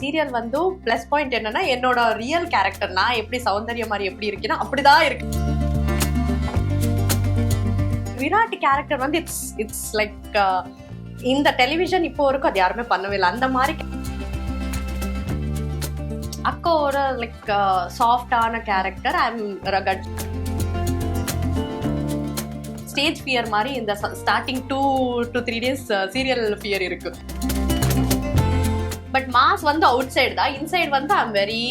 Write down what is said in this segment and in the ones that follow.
Serial வந்து plus point என்னன்னா என்னோட ரியல் கேரக்டர் நான் எப்படி சௌந்தர்யா மாதிரி எப்படி இருக்கேன்னா அப்படிதான் இருக்கு. விராட் கேரக்டர் வந்து இட்ஸ் லைக் இந்த டெலிவிஷன் இப்போ வரைக்கும் அது யாருமே பண்ணவே இல்லை. அந்த மாதிரி அக்காவோட லைக் சாஃப்டான character. I am rugged. Stage fear மாதிரி இந்த starting 2 to 3 days serial fear இருக்கு. பட் மாஸ் வந்து அவுட் சைடு தான். இன்சைடு வந்து I am very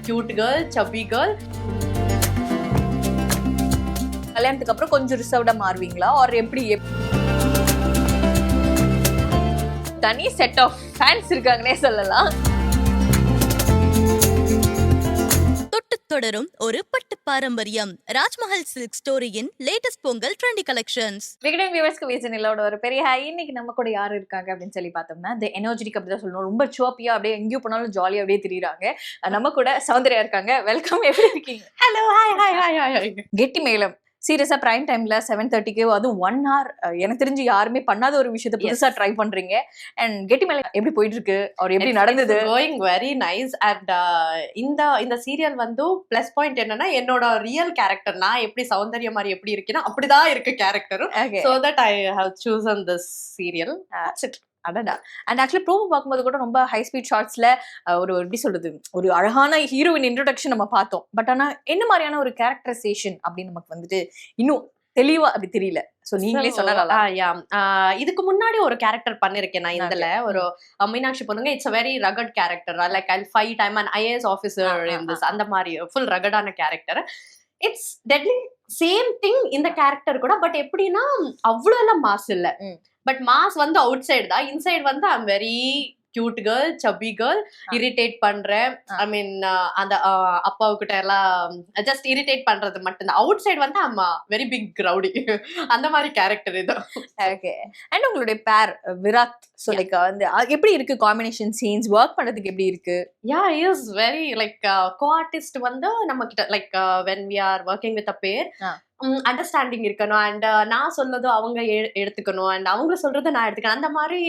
cute girl, chubby girl. கல்யாணத்துக்கு அப்புறம் கொஞ்சம் ரிசர்வ்டா மாறுவீங்களா ஆர் எப்படி? தனி செட் ஆஃப் ஃபேன்ஸ் இருக்காங்கன்னே சொல்லலாம். தொடரும் ஒரு பட்டு பாரம்பரியம். ராஜ்மஹல் சில்க் ஸ்டோரியின் latest Pongal trendy collections. Vikatan வியூவர்ஸ்க்கு வீசனிலோட ஒரு பெரிய ஹாய். இன்னைக்கு நம்ம கூட யாரு இருக்காங்க அப்படின்னு சொல்லி பார்த்தோம்னா தி எனர்ஜெட்டிக் அப்படி தான் சொல்லணும். ரொம்ப சோப்பியா அப்படியே எங்கேயும் போனாலும் ஜாலியா அப்படியே திரியுறாங்க. நம்ம கூட சௌந்தர்யா இருக்காங்க. வெல்கம். எப்படி இருக்கீங்க? Hello, hi hi hi hi. கெட்டி மேலம் சீரியஸா பிரைம் டைம்ல 7:30 அதுவும் 1 hour எனக்கு தெரிஞ்சு யாருமே பண்ணாத ஒரு விஷயத்த புதுசா ட்ரை பண்றீங்க. அண்ட் கெட்டி மேல எப்படி போயிட்டு இருக்கு? அவர் எப்படி நடந்தது? Going very nice. அண்ட் இந்த சீரியல் வந்து பிளஸ் பாயிண்ட் என்னன்னா என்னோட ரியல் கேரக்டர் நான் எப்படி சௌந்தர்யா மாதிரி எப்படி இருக்கேன்னா அப்படிதான் இருக்கு கேரக்டரும். So that I have chosen this serial. அடடா. அண்ட் ஆக்சுவலி ப்ரோமோ பார்க்கும்போது கூட ரொம்ப ஹை ஸ்பீட் ஷார்ட்ஸ்ல ஒரு எப்படி சொல்றது, ஒரு அழகான ஹீரோயின் இன்ட்ரோடக்ஷன் நம்ம பார்த்தோம். பட் ஆனா என்ன மாதிரியான ஒரு கேரக்டரைசேஷன் அப்படின்னு நமக்கு வந்துட்டு இன்னும் தெளிவா அப்படி தெரியல. சோ நீங்களே சொல்லலாம். இதுக்கு முன்னாடி ஒரு கேரக்டர் பண்ணிருக்கேன் நான் இதுல. ஒரு மீனாட்சி பொண்ணுங்க. It's a very rugged character. Like I fight, I'm an IAS officer in this. அந்த மாதிரி ஃபுல் ரகடான character. It's deadly same thing இந்த கேரக்டர் கூட. பட் எப்படின்னா அவ்வளவு எல்லாம் மாஸ் இல்ல. பட் மாஸ் வந்து அவுட் சைடு தான். இன்சைடு வந்து I am very cute girl, chubby girl. Irritate பண்றேன். ஐ மீன் அந்த அப்பாவுக்கிட்ட எல்லாம் ஜஸ்ட் இரிட்டேட் பண்றது மட்டும்தான். அவுட் சைடு வந்து ஐம் வெரி பிக் ரவுடி. அந்த மாதிரி கேரக்டர் இது. ஓகே. அண்ட் உங்களுடைய பேர் விராட், சோ லைக் வந்து எப்படி இருக்கு காம்பினேஷன் சீன்ஸ் ஒர்க் பண்றதுக்கு எப்படி இருக்கு? Yeah, is very like co-artist வந்து நம்ம கிட்ட like when we are working with a pair understanding இருக்கணும். அண்ட் நான் சொன்னது அவங்க எடுத்துக்கணும். அண்ட் அவங்க சொல்றது நான் எடுத்துக்கணும். அந்த மாதிரி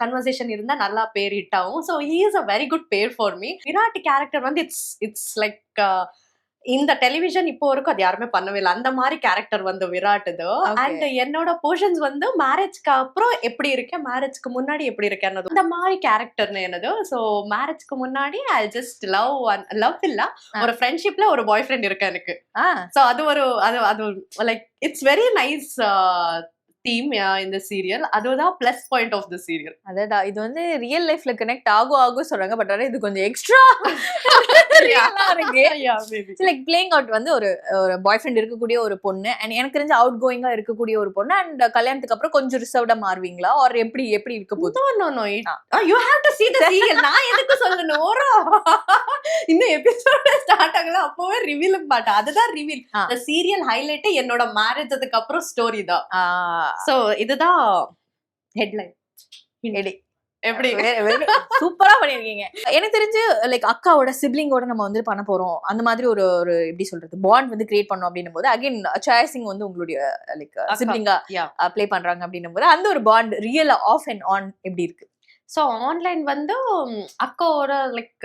கன்வர்சேஷன் இருந்தா நல்லா பேர் ஹிட் ஆகும். So he is a very good பேர் ஃபார் மீ. விராட் கேரக்டர் வந்து இட்ஸ் லைக் இந்த டெலிவிஷன் இப்போ வரைக்கும் அது யாருமே பண்ணவே இல்லை. அந்த மாதிரி கேரக்டர் வந்து விராட் இது. அண்ட் என்னோட போர்ஷன்ஸ் வந்து மேரேஜ்க்கு அப்புறம் எப்படி இருக்கேன், மேரேஜ்க்கு முன்னாடி எப்படி இருக்கேன், அந்த மாதிரி கேரக்டர்னு என்னது. ஸோ மேரேஜ்க்கு முன்னாடி ஐ ஜஸ்ட் லவ் இல்ல, ஒரு ஃப்ரெண்ட்ஷிப்ல ஒரு பாய் ஃப்ரெண்ட் இருக்கு எனக்கு. ஸோ அது ஒரு அது like it's very nice theme இந்த சீரியல். அதுதான் plus point of the serial. அதடா, இது வந்து ரியல் லைஃப்ல கனெக்ட் ஆகும் சொல்றாங்க. பட் ஆனா இது கொஞ்சம் எக்ஸ்ட்ரா லைக் பிளேயிங் அவுட் வந்து ஒரு பாய் ஃப்ரெண்ட் இருக்கக்கூடிய ஒரு பொண்ணு. அண்ட் எனக்கு தெரிஞ்ச அவுட் கோயிங்கா இருக்கக்கூடிய ஒரு பொண்ணு. அண்ட் கல்யாணத்துக்கு அப்புறம் கொஞ்சம் ரிசர்வ்டா மாறுவீங்களா ஆர் எப்படி இருக்க போகுது? No you have to see the serial. நான் எதுக்கு சொல்லணும்? இன்னும் எபிசோட் ஸ்டார்ட் ஆகல, அப்பவே ரிவீல் மாட்டேன். அதுதான் ரிவீல். the serial highlight என்னோட மேரேஜ்க்கு அப்புறம் ஸ்டோரி தான். சோ இதுதான் ஹெட்லைன். எப்படி சூப்பரா பண்ணிருக்கீங்க. எனக்கு தெரிஞ்சு லைக் அக்காவோட சிப்ளிங்கோட நம்ம வந்து பண்ண போறோம். அந்த மாதிரி ஒரு எப்படி சொல்றது பாண்ட் வந்து கிரியேட் பண்ணோம் அப்படின்னும் போது அகைன் சாயா சிங் வந்து உங்களுடைய லைக் சிப்ளிங்கா ப்ளே பண்றாங்க அப்படின்னும் போது அந்த ஒரு bond real off and on எப்படி இருக்கு? ஸோ ஆன்லைன் வந்து அக்காவோட லைக்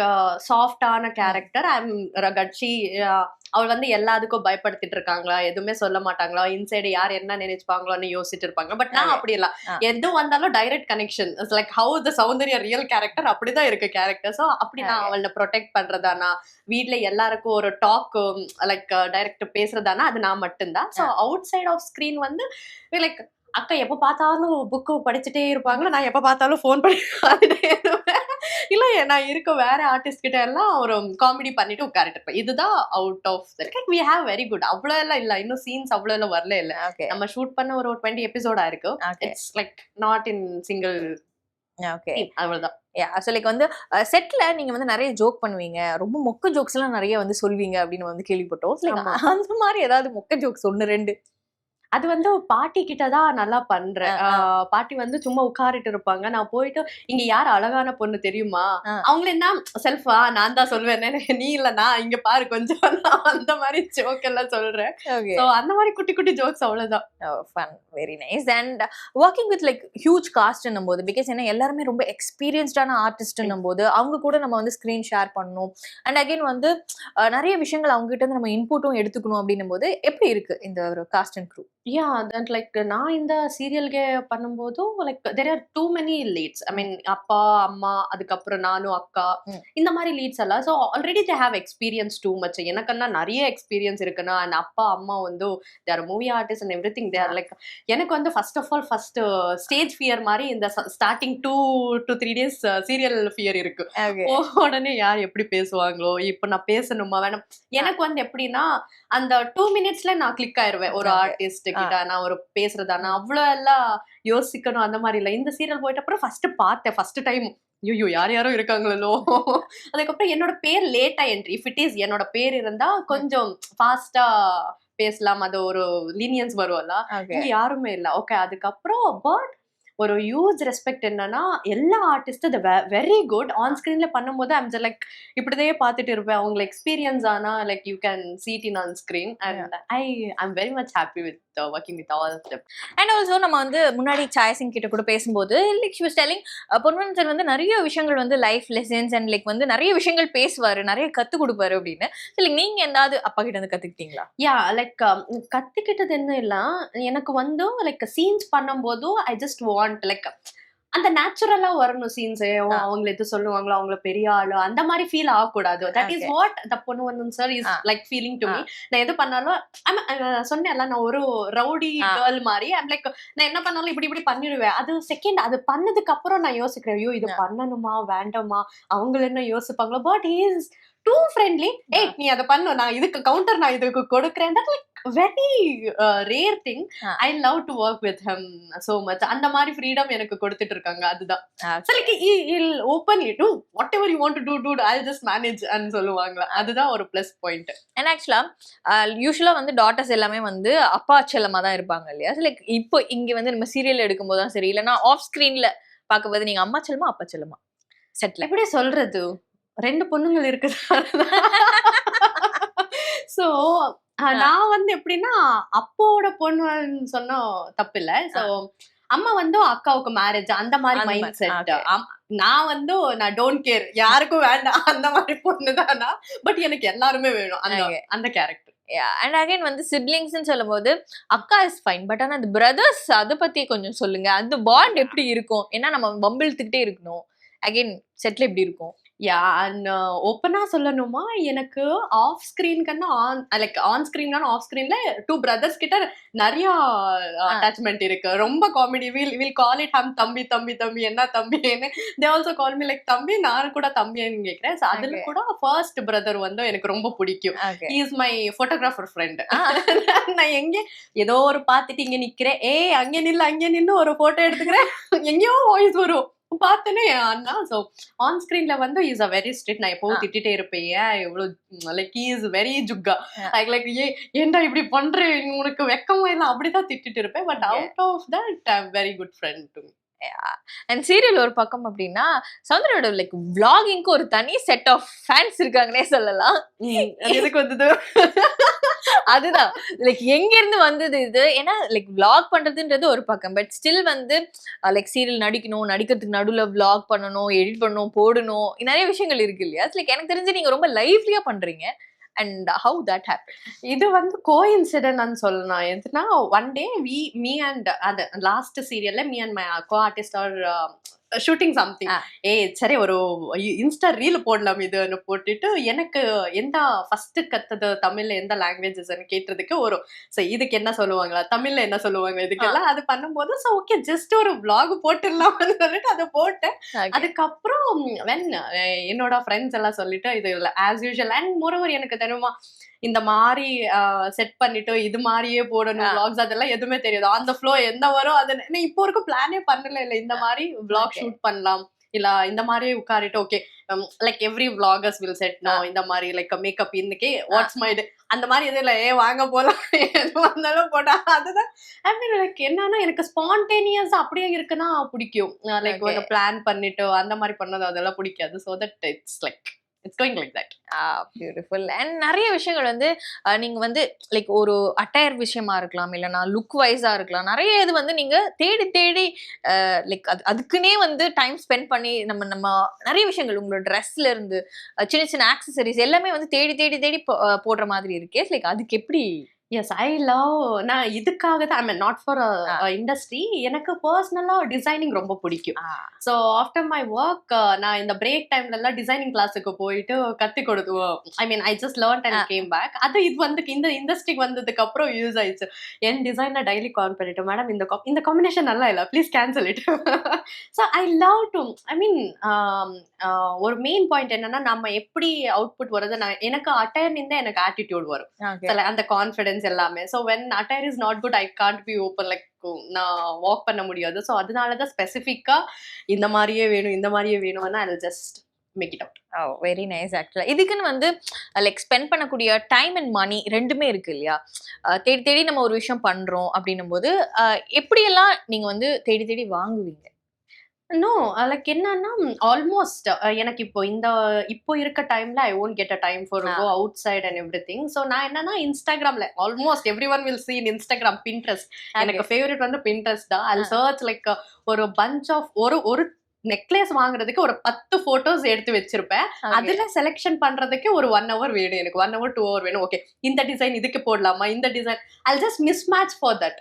சாஃப்டான கேரக்டர். I M ரகட்சி. அவள் வந்து எல்லாத்துக்கும் பயப்படுத்திட்டு இருக்காங்களா, எதுவுமே சொல்ல மாட்டாங்களா, இன்சைடு யார் என்ன நினைச்சுப்பாங்களோன்னு யோசிச்சுட்டு இருப்பாங்க. பட் நான் அப்படி இல்லை. எது வந்தாலும் direct connection. Like how the Soundarya real character அப்படிதான் இருக்கு கேரக்டர். ஸோ அப்படி நான் அவளை ப்ரொடெக்ட் பண்றதானா, வீட்டுல எல்லாருக்கும் ஒரு டாக் லைக் டைரக்ட் பேசுறதானா, அது நான் மட்டும்தான். So outside of screen வந்து லைக் அக்கா எப்ப பார்த்தாலும் புக்கு படிச்சுட்டே இருப்பாங்களா, நான் எப்ப பார்த்தாலும் போன் பண்ணிட்டே இருப்பேன். இல்ல நான் இருக்க வேற ஆர்டிஸ்ட் கிட்ட எல்லாம் ஒரு காமெடி பண்ணிட்டு உட்காரிட்டு இருப்பேன். இதுதான் out of we have very good. அவ்வளவு எல்லாம் இல்ல, இன்னும் சீன்ஸ் அவ்வளவு எல்லாம் வரல. இல்ல நம்ம ஷூட் பண்ண ஒரு 20 எபிசோடா இருக்கு. It's like not in single. Okay, அவ்வளவுதான். ஸோ லைக் வந்து செட்ல நீங்க வந்து நிறைய ஜோக் பண்ணுவீங்க, ரொம்ப மொக்க ஜோக்ஸ் எல்லாம் நிறைய வந்து சொல்வீங்க அப்படின்னு வந்து கேள்விப்பட்டோம். அந்த மாதிரி ஏதாவது மொக்க ஜோக்ஸ் 1 2? அது வந்து பாட்டி கிட்ட தான் நல்லா பண்றேன். பாட்டி வந்து சும்மா உட்காரிட்டு இருப்பாங்க. நான் போயிட்டு, "இங்க யார் அழகான பொண்ணு தெரியுமா?" அவங்கள என்ன செல்ஃபா நான் தான் சொல்வேனே, "நீ இல்ல நான் இங்க பாரு கொஞ்சம்." நான் அந்த மாரி ஜோக் எல்லாம் சொல்றேன். சோ அந்த மாரி குட்டி குட்டி ஜோக்ஸ் அவ்வளவுதான். Fun, very nice. And working with like huge காஸ்ட்ன்னும் போது, பிகாஸ் ஏன்னா எல்லாருமே ரொம்ப எக்ஸ்பீரியன்ஸ்டான ஆர்டிஸ்ட்ன்னும் போது அவங்க கூட நம்ம வந்து ஸ்கிரீன் ஷேர் பண்ணணும். அண்ட் அகைன் வந்து நிறைய விஷயங்கள் அவங்க கிட்ட இருந்து நம்ம இன்புட்டும் எடுத்துக்கணும் அப்படின்னும் போது எப்படி இருக்கு இந்த ஒரு cast and crew? That like நான் இந்த சீரியல்ಗೆ பண்ணும்போதும் like there are too many leads. I mean அப்பா, அம்மா, அதுக்கப்புறம் நானும் அக்கா, இந்த மாதிரி லீட்ஸ் எல்லாம். So already they have experience too much. எனக்குன்னா நிறைய எக்ஸ்பீரியன்ஸ் இருக்குன்னா, அண்ட் அப்பா அம்மா வந்து their movie artist and everything there like. எனக்கு வந்து first of all first stage fear மாதிரி இந்த starting 2 to 3 days serial fear இருக்கு. உடனே யார் எப்படி பேசுவாங்களோ, இப்ப நான் பேசணுமா வேணும். எனக்கு வந்து எப்படின்னா அந்த 2 minutesல நான் கிளிக் ஆயிருவேன் ஒரு ஆர்டிஸ்ட் கிட்ட. நான் ஒரு பேசுறதானா அவ்வளவு எல்லாம் யோசிக்கணும் அந்த மாதிரி இல்ல. இந்த சீரியல் போயிட்ட அப்புறம் ஃபர்ஸ்ட் டைம் ஐயோ யார் யாரோ இருக்காங்களோ. அதுக்கப்புறம் என்னோட பேர் லேட்டா என்ட்ரி. இஃப் இட் இஸ் என்னோட பேர் இருந்தா கொஞ்சம் ஃபாஸ்டா பேசலாம், அது ஒரு லீனியன்ஸ் வரும்ல. இங்க யாருமே இல்ல. ஓகே, அதுக்கப்புறம் பட் ஒரு ஹியூஜ் ரெஸ்பெக்ட் என்னன்னா எல்லா ஆர்டிஸ்டும் வெரி குட் ஆன் ஸ்கிரீன்ல பண்ணும்போது ஐம் ஜஸ்ட் லைக் இப்படியே பார்த்துட்டு இருப்பேன். அவங்க எக்ஸ்பீரியன்ஸ் ஆனா like you can see it in on screen and I'm very much happy with working with all of them. And also நம்ம வந்து முன்னாடி சாய் சிங் கிட்ட கூட பேசும்போது like she was telling Ponvan sir வந்து நிறைய விஷயங்கள் வந்து லைஃப் லெசன்ஸ் அண்ட் லைக் வந்து நிறைய விஷயங்கள் பேசுவாரு, நிறைய கத்து கொடுப்பாரு அப்படின்னு. லைக் நீங்க எதாவது அப்பா கிட்ட இருந்து கத்துக்கிட்டீங்களா? லைக் கத்துக்கிட்டது என்ன இல்ல, எனக்கு வந்து லைக் சீன்ஸ் பண்ணும்போது ஐ ஜஸ்ட் வாண்ட் லைக் அந்த நேச்சுரலா வரணும் சீன்ஸ். அவங்க எது சொல்லுவாங்களோ அவங்கள பெரிய ஆளு அந்த மாதிரி ஃபீல் ஆகக்கூடாது. That is what the Ponvan sir is like feeling to me. நான் எது பண்ணாலும் சொன்னேன்ல, நான் ஒரு ரவுடி கேர்ள் மாதிரி. ஐம் லைக் நான் என்ன பண்ணாலும் இப்படி இப்படி பண்ணிடுவேன். அது செகண்ட் அது பண்ணதுக்கு அப்புறம் நான் யோசிக்கிறேன், ஐயோ இது பண்ணணுமா வேண்டாமா, அவங்க என்ன யோசிப்பாங்களோ. But is too friendly. ஏய் நீ அதை பண்ணு, நான் இதுக்கு கவுண்டர் நான் இதுக்கு கொடுக்குறேன். That like very rare thing. I love to work with him so much. அந்த மாதிரி ஃப்ரீடம் எனக்கு கொடுத்துட்டு இருக்காங்க. அதுதான் openly to what ever you want to to I just manage and சொல்லுவாங்க. அதுதான் ஒரு பிளஸ் பாயிண்ட். அண்ட் ஆக்சுவலா யூஸ்வலா வந்து டாட்டர்ஸ் எல்லாமே வந்து அப்பா செல்லமா தான் இருப்பாங்க இல்லையா? லைக் இப்போ இங்க வந்து நம்ம சீரியல் எடுக்கும் போதுதான் சரி, இல்லைன்னா ஆஃப் ஸ்கிரீன்ல பார்க்கும்போது நீங்க அம்மா செல்லமா அப்பா செல்லமா? செட்ல எப்படி சொல்றது, 2 பொண்ணுங்கள் இருக்குது. சோ நான் வந்து எப்படின்னா அப்போட பொண்ணுன்னு சொன்னா தப்பு இல்ல. சோ அம்மா வந்து அக்காவுக்கு மேரேஜ் அந்த மாதிரி மைண்ட் செட். நான் வந்து நான் டோன்ட் கேர், யாருக்கும் வேண்டாம் அந்த மாதிரி பொண்ணுதானா. பட் எனக்கு எல்லாருமே வேணும் அந்த கேரக்டர். அண்ட் அகைன் வந்து சிப்லிங்ஸ்ன்னு சொல்லும் போது அக்கா இஸ் ஃபைன், பட் ஆனா அந்த பிரதர்ஸ் அதை பத்தி கொஞ்சம் சொல்லுங்க. அந்த பாண்ட் எப்படி இருக்கும்? ஏன்னா நம்ம பம்பிள்த்துக்கிட்டே இருக்கணும். அகைன் செட்ல எப்படி இருக்கும்? ஓப்பனா சொல்லணுமா, எனக்கு ஆஃப் ஸ்கிரீன்கன்னா ஆன் ஸ்கிரீன்கான ஆஃப் ஸ்கிரீன்ல 2 பிரதர்ஸ் கிட்ட நிறைய அட்டாச்மெண்ட் இருக்கு. ரொம்ப காமெடி. வில் கால் இட் ஹம் தம்பி தம்பி தம்பி என்ன தம்பின்னு. They also call me like தம்பி. நான் கூட தம்பின்னு கேட்கிறேன். அதுல கூட ஃபர்ஸ்ட் பிரதர் வந்து எனக்கு ரொம்ப பிடிக்கும். He is my photographer friend. நான் எங்க ஏதோ ஒரு பார்த்துட்டு இங்க நிக்கிறேன், அங்கே நின்னு ஒரு போட்டோ எடுத்துக்கிறேன், எங்கேயோ வாய்ஸ் வரும் பார்த்தனே அண்ணா. ஸோ ஆன் ஸ்கிரீன்ல வந்து இஸ் அ வெரி ஸ்ட்ரிக்ட். நான் எப்பவும் திட்டிட்டே இருப்பேன், எவ்வளவு லைக் ஹி இஸ் வெரி ஜுக்கா. லைக் ஏன்டா இப்படி பண்றேன், உனக்கு வெக்கமா இல்லை, அப்படிதான் திட்டிட்டு இருப்பேன். But out of that I am very good friend to me. And serial ஒரு பக்கம் அப்படின்னா சௌந்தர்யாவோட லைக் vloggingக்கு ஒரு தனி செட் ஆஃப் ஃபேன்ஸ் இருக்காங்கன்னே சொல்லலாம். எதுக்கு வந்தது அதுதான் லைக் எங்க இருந்து வந்தது இது? ஏன்னா லைக் vlog பண்றதுன்றது ஒரு பக்கம், பட் ஸ்டில் வந்து லைக் சீரியல் நடிக்கிறதுக்கு நடுவுல vlog பண்ணணும், எடிட் பண்ணணும், போடணும், நிறைய விஷயங்கள் இருக்கு இல்லையா? லைக் எனக்கு தெரிஞ்சு நீங்க ரொம்ப லைவ்லியா பண்றீங்க. And how that happened? இது வந்து கோஇன்சிடென்ட்னு சொல்லலாம். எதுனா ஒன் டே me and அந்த லாஸ்ட் சீரியல்ல me and my co-artist are shooting something. சரி ஒரு இன்ஸ்டா ரீல் போடலாம் இதுன்னு போட்டுட்டு எனக்கு எந்த ஃபர்ஸ்ட் கத்தது தமிழ்ல எந்த லாங்குவேஜஸ் கேட்டதுக்கு ஒரு இதுக்கு என்ன சொல்லுவாங்களா, தமிழ்ல என்ன சொல்லுவாங்க இதுக்கெல்லாம் அது பண்ணும்போது ஸோ ஓகே ஜஸ்ட் ஒரு vlog போட்டுடலாம்னு சொல்லிட்டு அதை போட்டேன். அதுக்கப்புறம் என்னோட ஃப்ரெண்ட்ஸ் எல்லாம் சொல்லிட்டு இது ஆஸ் யூஷுவல். அண்ட் மோரோவர் எனக்கு தெரியுமா இந்த மாதிரி செட் பண்ணிட்டு இது மாதிரியே போடணும் vlogs, அதெல்லாம் எதுவுமே தெரியாது. ஆன் த ஃப்ளோ என்ன வரும் அது இப்போ வரைக்கும் பிளானே பண்ணல. இல்ல இந்த மாதிரி vlog ஷூட் பண்ணலாம், இல்ல இந்த மாதிரி உட்காரிட்டு okay like every vloggers will set no இந்த மாதிரி லைக் மேக்கப் இன்னைக்கு வாட்ஸ் மை அந்த மாதிரி எதுவும் இல்ல வாங்க போலாம் எது வந்தாலும் போட்டா அதுதான் ஐ மீன் லைக் என்னன்னா எனக்கு ஸ்பான்டேனியஸ் அப்படியே இருக்குன்னா பிடிக்கும் லைக் ஒரு பிளான் பண்ணிட்டு அந்த மாதிரி பண்ணது அதெல்லாம் பிடிக்காது so that it's going like that. Beautiful. And நிறைய விஷயங்கள் வந்து நீங்க வந்து லைக் ஒரு அட்டையர் விஷயமா இருக்கலாம், இல்லைன்னா லுக் வைஸா இருக்கலாம், நிறைய இது வந்து நீங்க தேடி தேடி லைக் அதுக்குன்னே வந்து டைம் ஸ்பெண்ட் பண்ணி நம்ம நிறைய விஷயங்கள் உங்களோட ட்ரெஸ்ல இருந்து சின்ன சின்ன ஆக்சசரிஸ் எல்லாமே வந்து தேடி தேடி தேடி போடுற மாதிரி இருக்கே. லைக் அதுக்கு எப்படி? Yes I love. நான் இதுக்காக தான் I mean not for industry, எனக்கு பர்சனலா டிசைனிங் ரொம்ப பிடிக்கும். ஸோ ஆஃப்டர் மை ஒர்க் நான் இந்த பிரேக் டைம்ல எல்லாம் டிசைனிங் கிளாஸுக்கு போயிட்டு கத்து கொடுத்துவோம். I mean I just learn and came back. அது இது வந்து இந்த இண்டஸ்ட்ரிக்கு வந்ததுக்கு அப்புறம் யூஸ் ஆயிடுச்சு. என் டிசைனை டெய்லி கால் பண்ணிட்டு மேடம் இந்த காம்பினேஷன் நல்லா இல்லை please cancel it. So I love to I mean ஒரு மெயின் பாயிண்ட் என்னன்னா நம்ம எப்படி அவுட்புட் வருது. எனக்கு அட்டையர் இருந்தா எனக்கு ஆட்டிடியூட் வரும், அந்த கான்ஃபிடன்ஸ் எல்லாமே. So when attire is not good I can't be open like நான் வாக் பண்ண முடியாது. ஸோ அதனாலதான் ஸ்பெசிஃபிக்கா இந்த மாதிரியே வேணும்னா I just make it out. Very nice. ஆக்சுவலா இதுக்குன்னு வந்து லைக் ஸ்பெண்ட் பண்ணக்கூடிய டைம் அண்ட் மணி ரெண்டுமே இருக்கு இல்லையா? தேடி தேடி நம்ம ஒரு விஷயம் பண்றோம் அப்படின்னும் போது எப்படியெல்லாம் நீங்க வந்து தேடி தேடி வாங்குவீங்க? நோ லைக் என்னன்னா ஆல்மோஸ்ட் எனக்கு இப்போ இருக்க டைம்ல I won't get a time for go outside and everything. So நான் என்னன்னா இன்ஸ்டாகிராம்ல almost everyone will see in Instagram Pinterest. எனக்கு ஃபேவரட் வந்து பின்ட்ரெஸ்ட் தான். ஐ சர்ச் லைக் ஒரு பஞ்ச் ஆஃப் ஒரு நெக்லஸ் வாங்குறதுக்கு ஒரு 10 போட்டோஸ் எடுத்து வச்சிருப்பேன். அதுல செலக்ஷன் பண்றதுக்கு ஒரு 1 hour வேணும், எனக்கு 1 hour 2 hour வேணும். ஓகே இந்த டிசைன் இதுக்கு போடலாமா, இந்த design I just miss match for that.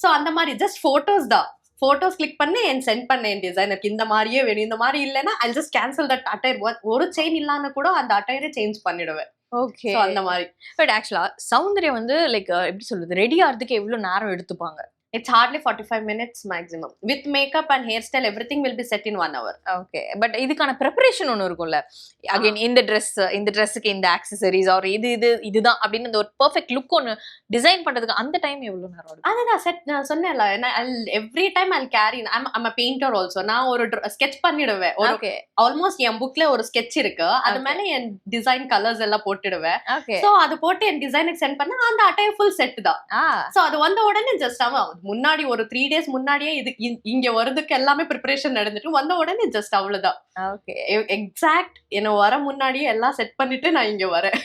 So அந்த மாதிரி ஜஸ்ட் போட்டோஸ் தான், போட்டோஸ் கிளிக் பண்ணி சென்ட் பண்ண என் டிசைனருக்கு இந்த மாதிரியே வேணும். இந்த மாதிரி இல்லைன்னா I just cancel that attire. ஒரு செயின் இல்லாம கூட அந்த அட்டையரை சேஞ்ச் பண்ணிடுவேன். ஓகே அந்த மாதிரி. பட் ஆக்சுவலா சௌந்தர்யா வந்து லைக் எப்படி சொல்றது, ரெடி ஆகிறதுக்கு எவ்வளவு நேரம் எடுத்துப்பாங்க? It's hardly 45 minutes maximum. With makeup and hairstyle, everything will be set in 1 hour. Okay. But இதுக்கான preparation ஒன்று இருக்கும்ல. Again, இந்த ட்ரெஸ்ஸுக்கு இந்த ஆக்சசரிஸ் ஆர் இதுதான் அப்படின்னு இந்த ஒரு பெர்ஃபெக்ட் லுக் ஒன்று டிசைன் பண்றதுக்கு அந்த டைம் எவ்வளவு நேரம் ஆகும்? அதுதான் செட் நான் சொன்னேன்ல, every time I carry. I'm a painter also. நான் ஒரு ஸ்கெட்ச் பண்ணிடுவேன். ஓகே ஆல்மோஸ்ட் என் புக்ல ஒரு ஸ்கெட்ச் இருக்கு, அது மேல என் டிசைன் கலர்ஸ் எல்லாம் போட்டுடுவேன். சோ அது போட்டு என் டிசைனுக்கு சென்ட் பண்ணா அந்த அட்டையர் ஃபுல் செட் தான். சோ அது வந்த உடனே ஜஸ்ட் முன்னாடி ஒரு 3 days முன்னாடியே இது இங்க வரதுக்கு எல்லாமே ப்ரிப்பரேஷன் நடந்துட்டு வந்த உடனே ஜஸ்ட் அவ்வளவுதான். ஓகே எக்ஸாக்ட் என்ன வர முன்னாடியே எல்லாம் செட் பண்ணிட்டு நான் இங்க வரேன்.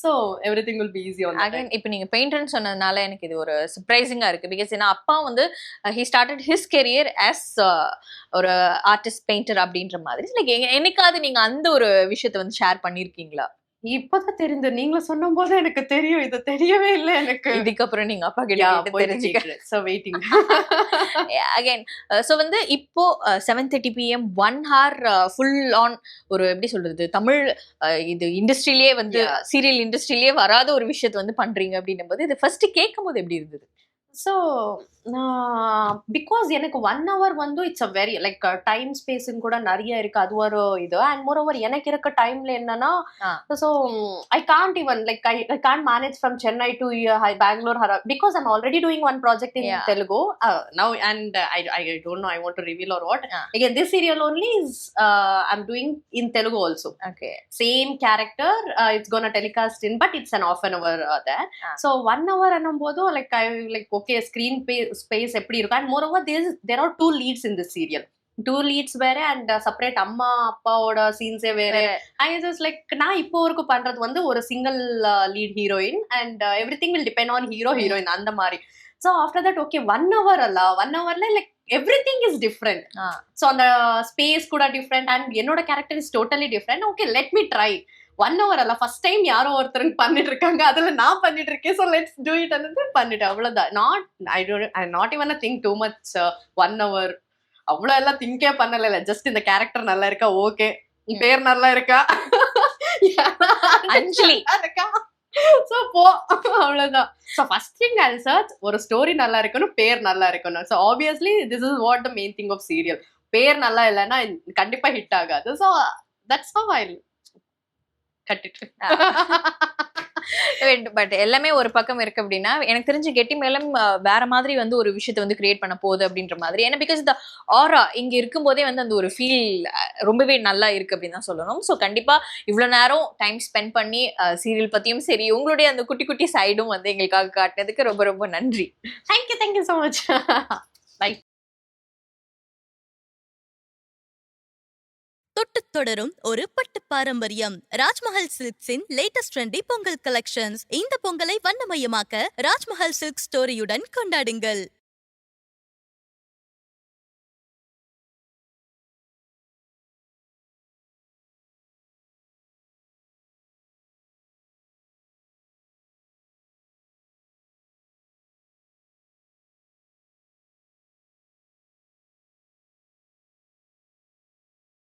So everything will be easy on that. Again இப்போ நீங்க பெயிண்டர்னு சொன்னதுனால எனக்கு இது ஒரு சர்ப்ரைசிங்கா இருக்கு. பிகாஸ் ஏன்னா அப்பா வந்து he started his career as ஒரு ஆர்டிஸ்ட் பெயிண்டர் அப்படின்ற மாதிரி. லைக் என்னைக்காவது நீங்க அந்த ஒரு விஷயத்தை வந்து ஷேர் பண்ணிருக்கீங்களா? இப்பதான் தெரிந்து நீங்க சொன்னும் போது எனக்கு தெரியும், இது தெரியவே இல்லை எனக்கு. இதுக்கப்புறம் நீங்க அப்பா கிட்ட தெரிஞ்சுக்கிறேன். So waiting. அகைன் சோ வந்து இப்போ 7:30 PM 1 hour ஃபுல் ஆன் ஒரு எப்படி சொல்றது, தமிழ் இது இண்டஸ்ட்ரியிலேயே வந்து சீரியல் இண்டஸ்ட்ரியிலேயே வராத ஒரு விஷயத்தை வந்து பண்றீங்க அப்படின்னும் போது இது ஃபர்ஸ்ட் கேட்கும் போது எப்படி இருந்தது? ஸோ பிகாஸ் எனக்கு 1 hour வந்து it's a very like time ஸ்பேஸும் கூட நிறைய இருக்கு, அது ஒரு இது. அண்ட் மோர் ஓவர் எனக்கு இருக்க டைம்ல என்னன்னா, so I can't even like I can't manage from Chennai to Bangalore because I'm already doing one project in Telugu now and I don't know I want to reveal or what. Again this serial only is I'm doing in Telugu also. Okay. Same character, it's gonna telecast in, but it's an half an hour there. So 1 hour annum-bodu like I like okay screen space எப்படி இருக்கு. And moreover there are 2 leads in this serial. 2 leads வேற and separate அம்மா அப்பாவோட சீன்ஸே வேற. I just like நான் இப்போ வரைக்கும் பண்றது வந்து ஒரு single lead heroine and everything will depend on hero heroine அந்த மாதிரி. So after that okay 1 hour அல்ல 1 hourல like everything is different. So on the space kuda different and என்னோட character is totally different. Okay let me try. 1 hour அல்ல first time யாரோ ஒருத்தர் பண்ணிட்டு இருக்காங்க, அதுல நான் பண்ணிட்டு இருக்கேன். ஸோ லெட்ஸ் டூ இட் வந்து பண்ணிட்டேன், அவ்வளவுதான். Not even think too much 1 hour அவ்வளோ எல்லாம் திங்கே பண்ணல. ஜஸ்ட் இந்த கேரக்டர் நல்லா இருக்கா, ஓகே பேர் நல்லா இருக்கா, அஞ்சலி இருக்கா, சோ போ அவ்வளவுதான். So first thing I search ஒரு ஸ்டோரி நல்லா இருக்கணும், பேர் நல்லா இருக்கணும். So obviously this is what the main thing of serial. பேர் நல்லா இல்லைன்னா கண்டிப்பா ஹிட் ஆகாது. So that's how I cut it. But எல்லாமே ஒரு பக்கம் இருக்கு அப்படின்னா எனக்கு தெரிஞ்சு கெட்டி மேளம் வேற மாதிரி வந்து ஒரு விஷயத்தை வந்து கிரியேட் பண்ண போகுது அப்படின்ற மாதிரி. ஏன்னா பிகாஸ் இந்த ஆரா இங்க இருக்கும்போதே வந்து அந்த ஒரு ஃபீல் ரொம்பவே நல்லா இருக்கு அப்படின்னு தான் சொல்லணும். ஸோ கண்டிப்பா இவ்வளவு நேரம் டைம் ஸ்பெண்ட் பண்ணி சீரியல் பத்தியும் சரி உங்களுடைய அந்த குட்டி குட்டி சைடும் வந்து எங்களுக்காக காட்டினதுக்கு ரொம்ப ரொம்ப நன்றி. Thank you so much. பை. தொட்டு தொடரும் ஒரு பட்டு பாரம்பரியம். ராஜ்மஹல் சில்க்ஸின் லேட்டஸ்ட் ட்ரெண்டி பொங்கல் கலெக்ஷன்ஸ். இந்த பொங்கலை வண்ணமயமாக்க ராஜ்மஹல் சில்க் ஸ்டோரியுடன் கொண்டாடுங்கள்.